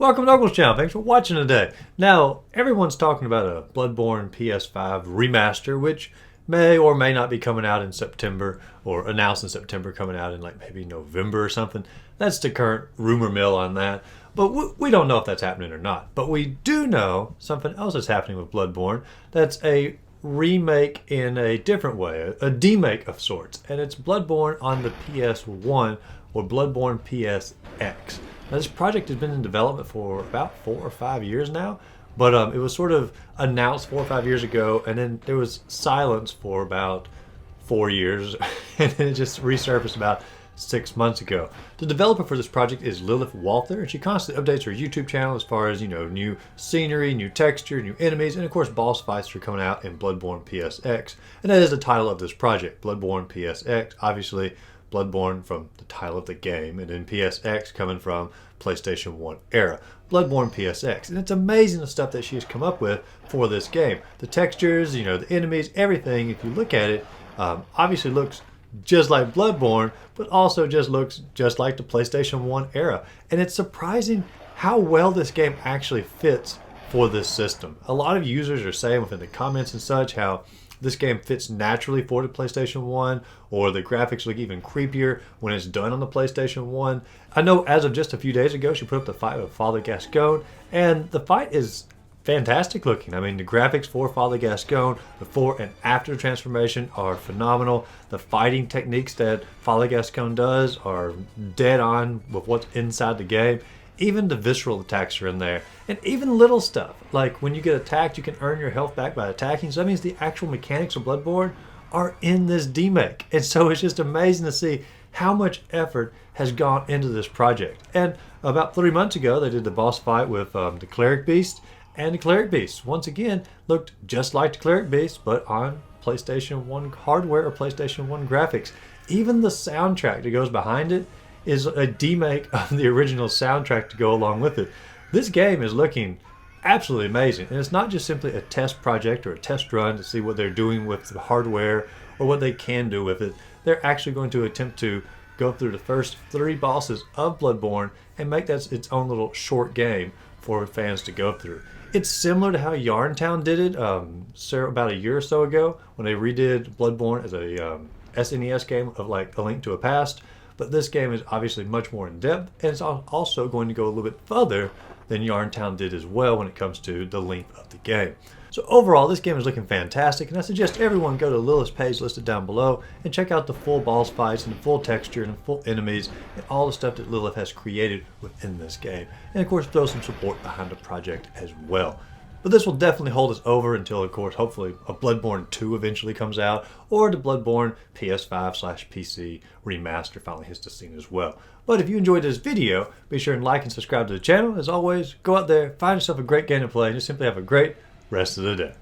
Welcome to Uncle's channel. Thanks for watching today. Now, everyone's talking about a Bloodborne PS5 remaster, which may or may not be coming out in September, or announced in September, coming out in like maybe November or something. That's the current rumor mill on that. But we don't know if that's happening or not. But we do know something else is happening with Bloodborne. That's a remake in a different way, a demake of sorts. And it's Bloodborne on the PS1 or Bloodborne PSX. Now, this project has been in development for about 4 or 5 years now, but it was sort of announced 4 or 5 years ago, and then there was silence for about 4 years, and then it just resurfaced about 6 months ago. The developer for this project is Lilith Walther, and she constantly updates her YouTube channel as far as, new scenery, new texture, new enemies, and of course boss fights are coming out in Bloodborne PSX, and that is the title of this project, Bloodborne PSX, obviously Bloodborne from the title of the game, and then PSX coming from PlayStation 1 era. Bloodborne PSX. And it's amazing the stuff that she's come up with for this game. The textures, the enemies, everything, if you look at it, obviously looks just like Bloodborne, but also just looks just like the PlayStation 1 era. And it's surprising how well this game actually fits for this system. A lot of users are saying within the comments and such how this game fits naturally for the PlayStation 1, or the graphics look even creepier when it's done on the PlayStation 1. I know as of just a few days ago, she put up the fight with Father Gascoigne, and the fight is fantastic looking. I mean, the graphics for Father Gascoigne before and after the transformation are phenomenal. The fighting techniques that Father Gascoigne does are dead on with what's inside the game. Even the visceral attacks are in there. And even little stuff, like when you get attacked, you can earn your health back by attacking. So that means the actual mechanics of Bloodborne are in this demake. And so it's just amazing to see how much effort has gone into this project. And about 3 months ago, they did the boss fight with the Cleric Beast. And the Cleric Beast, once again, looked just like the Cleric Beast, but on PlayStation 1 hardware or PlayStation 1 graphics. Even the soundtrack that goes behind it is a demake of the original soundtrack to go along with it. This game is looking absolutely amazing, and it's not just simply a test project or a test run to see what they're doing with the hardware or what they can do with it. They're actually going to attempt to go through the first 3 bosses of Bloodborne and make that its own little short game for fans to go through. It's similar to how Yarntown did it about a year or so ago when they redid Bloodborne as a SNES game of like A Link to a Past. But this game is obviously much more in-depth, and it's also going to go a little bit further than Yarntown did as well when it comes to the length of the game. So overall, this game is looking fantastic, and I suggest everyone go to Lilith's page listed down below and check out the full boss fights and the full texture and the full enemies and all the stuff that Lilith has created within this game. And of course, throw some support behind the project as well. But this will definitely hold us over until, of course, hopefully a Bloodborne 2 eventually comes out, or the Bloodborne PS5/PC remaster finally hits the scene as well. But if you enjoyed this video, be sure and like and subscribe to the channel. As always, go out there, find yourself a great game to play, and just simply have a great rest of the day.